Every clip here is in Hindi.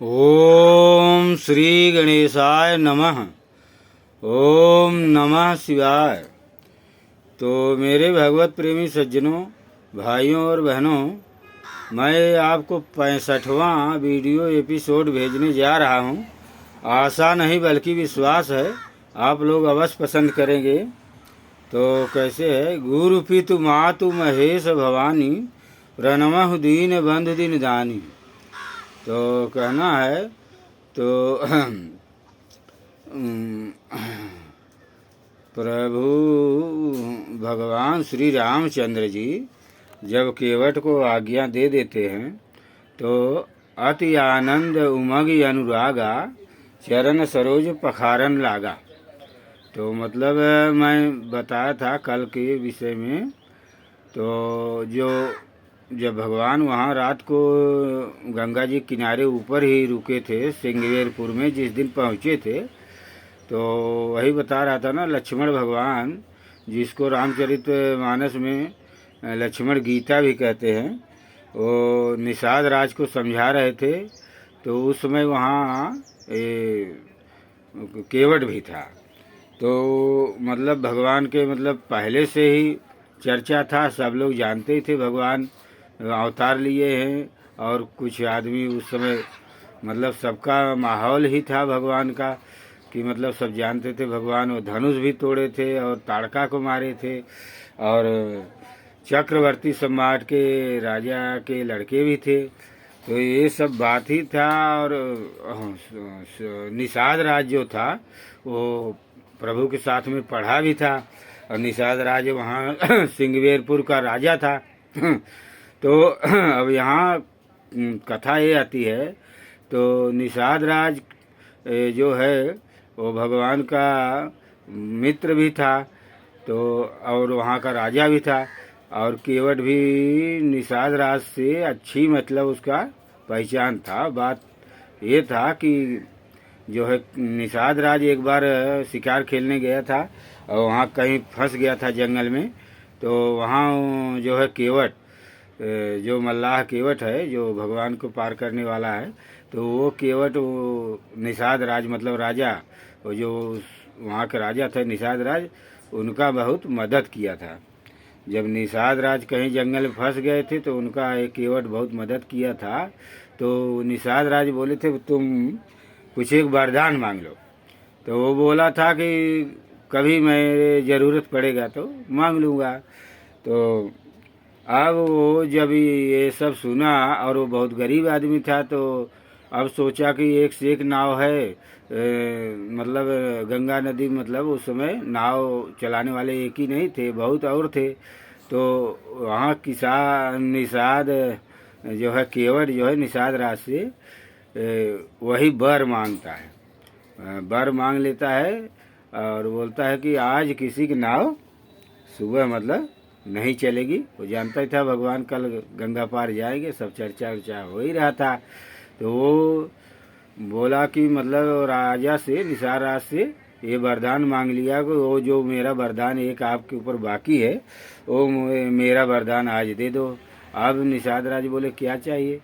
ओम श्री गणेशाय नमः। ओम नमः शिवाय। तो मेरे भगवत प्रेमी सज्जनों, भाइयों और बहनों, मैं आपको 65वां वीडियो एपिसोड भेजने जा रहा हूं। आशा नहीं बल्कि विश्वास है आप लोग अवश्य पसंद करेंगे। तो कैसे है? गुरु पितु मातु महेश भवानी, प्रणमः दीन बंधु दिन दानी। तो कहना है तो प्रभु भगवान श्री रामचंद्र जी जब केवट को आज्ञा दे देते हैं तो अति आनंद उमंग अनुरागा, चरण सरोज पखारन लागा। तो मतलब मैं बताया था कल के विषय में। तो जब भगवान वहाँ रात को गंगा जी किनारे ऊपर ही रुके थे सिंगवेरपुर में, जिस दिन पहुँचे थे, तो वही बता रहा था ना, लक्ष्मण भगवान जिसको रामचरित मानस में लक्ष्मण गीता भी कहते हैं, वो निषाद राज को समझा रहे थे। तो उस समय वहाँ केवट भी था। तो मतलब भगवान के मतलब पहले से ही चर्चा था, सब लोग जानते ही थे भगवान अवतार लिए हैं। और कुछ आदमी उस समय मतलब सबका माहौल ही था भगवान का कि मतलब सब जानते थे भगवान। वो धनुष भी तोड़े थे और ताड़का को मारे थे, और चक्रवर्ती सम्राट के राजा के लड़के भी थे। तो ये सब बात ही था। और निषाद राज जो था वो प्रभु के साथ में पढ़ा भी था, और निषाद राज वहाँ सिंगवेरपुर का राजा था। तो अब यहाँ कथा ये आती है, तो निषाद राज जो है वो भगवान का मित्र भी था, तो और वहाँ का राजा भी था। और केवट भी निषाद राज से अच्छी मतलब उसका पहचान था। बात ये था कि जो है निषाद राज एक बार शिकार खेलने गया था और वहाँ कहीं फंस गया था जंगल में। तो वहाँ जो है केवट, जो मल्लाह केवट है जो भगवान को पार करने वाला है, तो वो केवट वो निषाद राज मतलब राजा, वो जो वहाँ के राजा थे निषाद राज, उनका बहुत मदद किया था। जब निषाद राज कहीं जंगल में फंस गए थे तो उनका एक केवट बहुत मदद किया था। तो निषाद राज बोले थे तुम कुछ एक वरदान मांग लो। तो वो बोला था कि कभी मेरे ज़रूरत पड़ेगा तो मांग लूँगा। तो अब वो जब ये सब सुना, और वो बहुत गरीब आदमी था, तो अब सोचा कि एक से एक नाव है, मतलब गंगा नदी, मतलब उस समय नाव चलाने वाले एक ही नहीं थे, बहुत और थे। तो वहाँ किसान निषाद जो है केवट जो है निषाद राज से वही वर मांगता है, वर मांग लेता है और बोलता है कि आज किसी की नाव सुबह मतलब नहीं चलेगी। वो जानता ही था भगवान कल गंगा पार जाएंगे, सब चर्चा उर्चा हो ही रहा था। तो वो बोला कि मतलब राजा से, निषाद राज से ये वरदान मांग लिया कि वो जो मेरा वरदान एक आपके ऊपर बाकी है वो मेरा वरदान आज दे दो। अब निषाद राज बोले क्या चाहिए?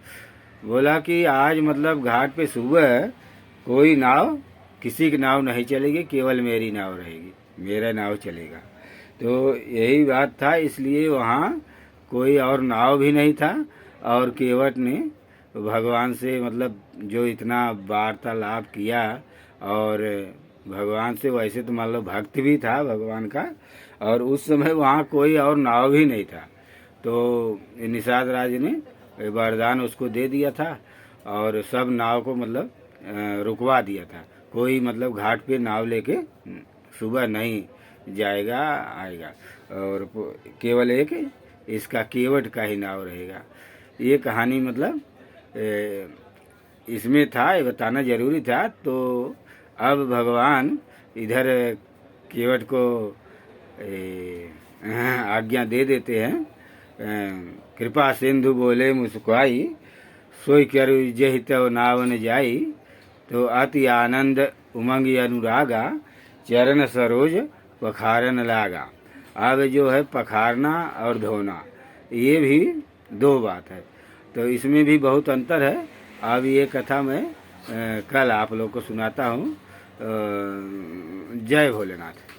बोला कि आज मतलब घाट पे सुबह कोई नाव, किसी की नाव नहीं चलेगी, केवल मेरी नाव रहेगी, मेरा नाव चलेगा। तो यही बात था, इसलिए वहाँ कोई और नाव भी नहीं था। और केवट ने भगवान से मतलब जो इतना वार्तालाप किया, और भगवान से वैसे तो मान लो भक्त भी था भगवान का, और उस समय वहाँ कोई और नाव भी नहीं था। तो निषाद राज ने वरदान उसको दे दिया था और सब नाव को मतलब रुकवा दिया था। कोई मतलब घाट पे नाव लेके सुबह नहीं जाएगा आएगा, और केवल एक इसका केवट का ही नाव रहेगा। ये कहानी मतलब इसमें था, ये बताना जरूरी था। तो अब भगवान इधर केवट को आज्ञा दे देते हैं। कृपा सिंधु बोले मुस्कुराई, सोई करु जहि तव नावन जाई, तो अति आनंद उमंग अनुरागा, चरण सरोज पखारन लागा। अब जो है पखारना और धोना, ये भी दो बात है, तो इसमें भी बहुत अंतर है। अब ये कथा मैं कल आप लोग को सुनाता हूँ। जय भोलेनाथ।